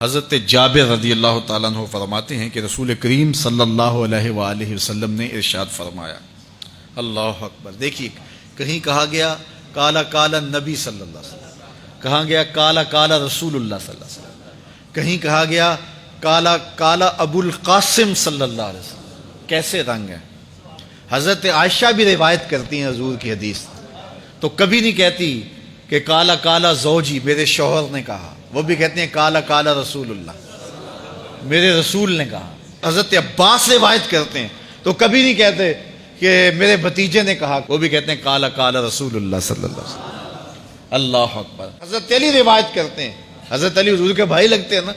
حضرت جابر رضی اللہ تعالیٰ عنہ فرماتے ہیں کہ رسول کریم صلی اللہ علیہ وآلہ وسلم نے ارشاد فرمایا، اللہ اکبر۔ دیکھیے، کہیں کہا گیا کالا کالا نبی صلی اللہ علیہ وسلم، کہا گیا کالا کالا رسول اللہ صلی اللہ علیہ وسلم، کہیں کہا گیا کالا کالا ابو القاسم صلی اللہ علیہ وسلم۔ کیسے رنگ ہیں؟ حضرت عائشہ بھی روایت کرتی ہیں حضور کی حدیث، تو کبھی نہیں کہتی کہ کالا کالا زوجی، میرے شوہر نے کہا، وہ بھی کہتے ہیں کالا کالا رسول اللہ، میرے رسول نے کہا۔ حضرت عباس روایت کرتے ہیں تو کبھی نہیں کہتے کہ میرے بھتیجے نے کہا، وہ بھی کہتے ہیں کالا کالا رسول اللہ صلی اللہ علیہ وسلم۔ اللہ اکبر۔ حضرت علی روایت کرتے ہیں، حضرت علی حضور کے بھائی لگتے ہیں نا،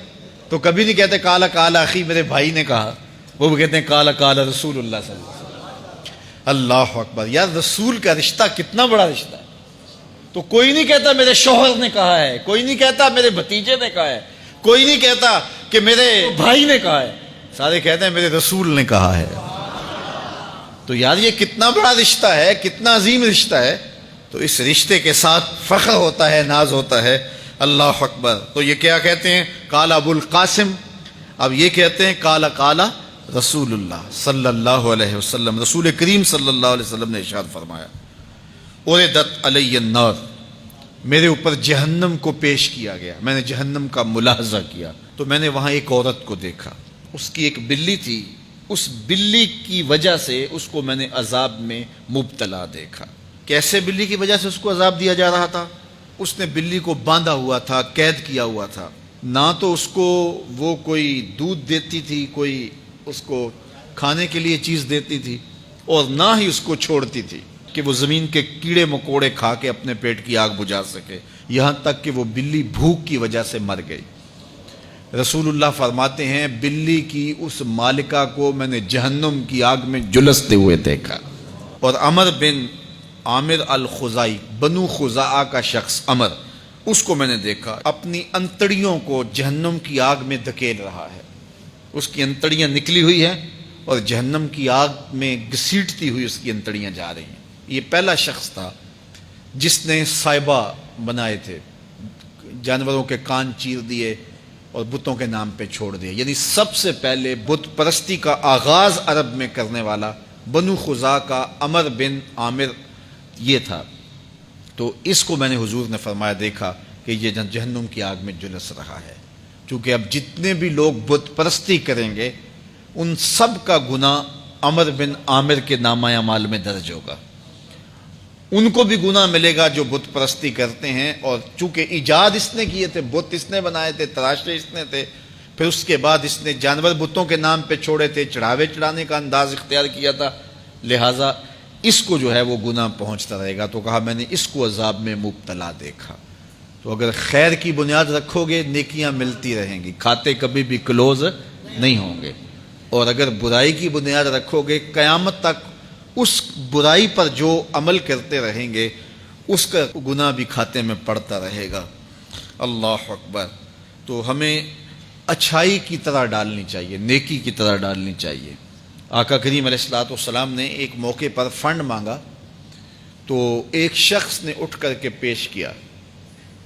تو کبھی نہیں کہتے کالا کالا اخی، میرے بھائی نے کہا، وہ بھی کہتے ہیں کالا کالا رسول اللہ صلی اللہ علیہ وسلم۔ اللہ اکبر۔ یار رسول کا رشتہ کتنا بڑا رشتہ ہے۔ تو کوئی نہیں کہتا میرے شوہر نے کہا ہے، کوئی نہیں کہتا میرے بھتیجے نے کہا ہے، کوئی نہیں کہتا کہ میرے بھائی نے کہا ہے، سارے کہتے ہیں میرے رسول نے کہا ہے۔ تو یار یہ کتنا بڑا رشتہ ہے، کتنا عظیم رشتہ ہے، تو اس رشتے کے ساتھ فخر ہوتا ہے، ناز ہوتا ہے۔ اللہ اکبر۔ تو یہ کیا کہتے ہیں؟ کالا ابو القاسم، اب یہ کہتے ہیں کالا کالا رسول اللہ صلی اللہ علیہ وسلم۔ رسول کریم صلی اللہ علیہ وسلم نے ارشاد فرمایا، اُرِدَتْ عَلَيَّ النَّارُ، میرے اوپر جہنم کو پیش کیا گیا، میں نے جہنم کا ملاحظہ کیا، تو میں نے وہاں ایک عورت کو دیکھا، اس کی ایک بلی تھی، اس بلی کی وجہ سے اس کو میں نے عذاب میں مبتلا دیکھا۔ کیسے بلی کی وجہ سے اس کو عذاب دیا جا رہا تھا؟ اس نے بلی کو باندھا ہوا تھا، قید کیا ہوا تھا، نہ تو اس کو وہ کوئی دودھ دیتی تھی، کوئی اس کو کھانے کے لیے چیز دیتی تھی، اور نہ ہی اس کو چھوڑتی تھی کہ وہ زمین کے کیڑے مکوڑے کھا کے اپنے پیٹ کی آگ بجھا سکے، یہاں تک کہ وہ بلی بھوک کی وجہ سے مر گئی۔ رسول اللہ فرماتے ہیں بلی کی اس مالکہ کو میں نے جہنم کی آگ میں جلستے ہوئے دیکھا۔ اور عمر بن عامر الخزائی، بنو خزاعہ کا شخص عمر، اس کو میں نے دیکھا اپنی انتڑیوں کو جہنم کی آگ میں دھکیل رہا ہے، اس کی انتڑیاں نکلی ہوئی ہیں اور جہنم کی آگ میں گھسیٹتی ہوئی اس کی انتڑیاں جا رہی ہیں۔ یہ پہلا شخص تھا جس نے سائبہ بنائے تھے، جانوروں کے کان چیر دیے اور بتوں کے نام پہ چھوڑ دیے، یعنی سب سے پہلے بت پرستی کا آغاز عرب میں کرنے والا بنو خزاعہ کا عمر بن عامر یہ تھا۔ تو اس کو میں نے حضور نے فرمایا دیکھا کہ یہ جہنم کی آگ میں جلس رہا ہے، چونکہ اب جتنے بھی لوگ بت پرستی کریں گے ان سب کا گناہ عمر بن عامر کے نامہ اعمال میں درج ہوگا، ان کو بھی گناہ ملے گا جو بت پرستی کرتے ہیں۔ اور چونکہ ایجاد اس نے کیے تھے، بت اس نے بنائے تھے، تراشے اس نے تھے، پھر اس کے بعد اس نے جانور بتوں کے نام پہ چھوڑے تھے، چڑھاوے چڑھانے کا انداز اختیار کیا تھا، لہٰذا اس کو جو ہے وہ گناہ پہنچتا رہے گا۔ تو کہا میں نے اس کو عذاب میں مبتلا دیکھا۔ تو اگر خیر کی بنیاد رکھو گے نیکیاں ملتی رہیں گی، کھاتے کبھی بھی کلوز نہیں ہوں گے، اور اگر برائی کی بنیاد رکھو گے قیامت تک اس برائی پر جو عمل کرتے رہیں گے اس کا گناہ بھی کھاتے میں پڑتا رہے گا۔ اللہ اکبر۔ تو ہمیں اچھائی کی طرح ڈالنی چاہیے، نیکی کی طرح ڈالنی چاہیے۔ آقا کریم علیہ الصلوۃ والسلام نے ایک موقع پر فنڈ مانگا تو ایک شخص نے اٹھ کر کے پیش کیا،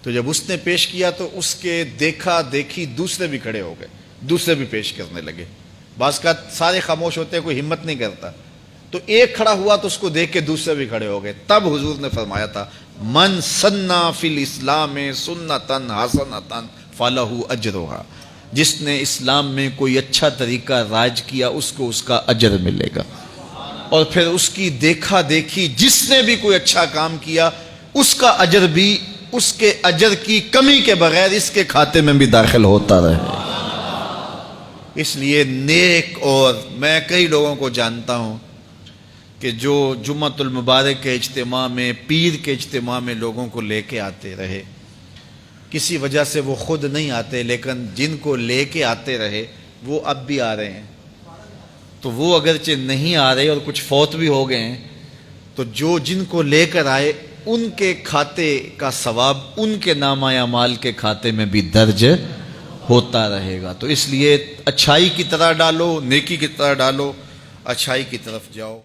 تو جب اس نے پیش کیا تو اس کے دیکھا دیکھی دوسرے بھی کھڑے ہو گئے، دوسرے بھی پیش کرنے لگے۔ بعض کا سارے خاموش ہوتے ہیں، کوئی ہمت نہیں کرتا، تو ایک کھڑا ہوا تو اس کو دیکھ کے دوسرے بھی کھڑے ہو گئے۔ تب حضور نے فرمایا تھا من سنّا فی الاسلام سنتاً حسنۃ فلہ اجرھا، جس نے اسلام میں کوئی اچھا طریقہ رائج کیا اس کو اس کا اجر ملے گا، اور پھر اس کی دیکھا دیکھی جس نے بھی کوئی اچھا کام کیا اس کا اجر بھی اس کے اجر کی کمی کے بغیر اس کے کھاتے میں بھی داخل ہوتا رہے۔ اس لیے نیک، اور میں کئی لوگوں کو جانتا ہوں کہ جو جمعۃ المبارک کے اجتماع میں، پیر کے اجتماع میں لوگوں کو لے کے آتے رہے، کسی وجہ سے وہ خود نہیں آتے لیکن جن کو لے کے آتے رہے وہ اب بھی آ رہے ہیں، تو وہ اگرچہ نہیں آ رہے اور کچھ فوت بھی ہو گئے ہیں، تو جو جن کو لے کر آئے ان کے کھاتے کا ثواب ان کے نامہ اعمال کے کھاتے میں بھی درج ہوتا رہے گا۔ تو اس لیے اچھائی کی طرح ڈالو، نیکی کی طرح ڈالو، اچھائی کی طرف جاؤ۔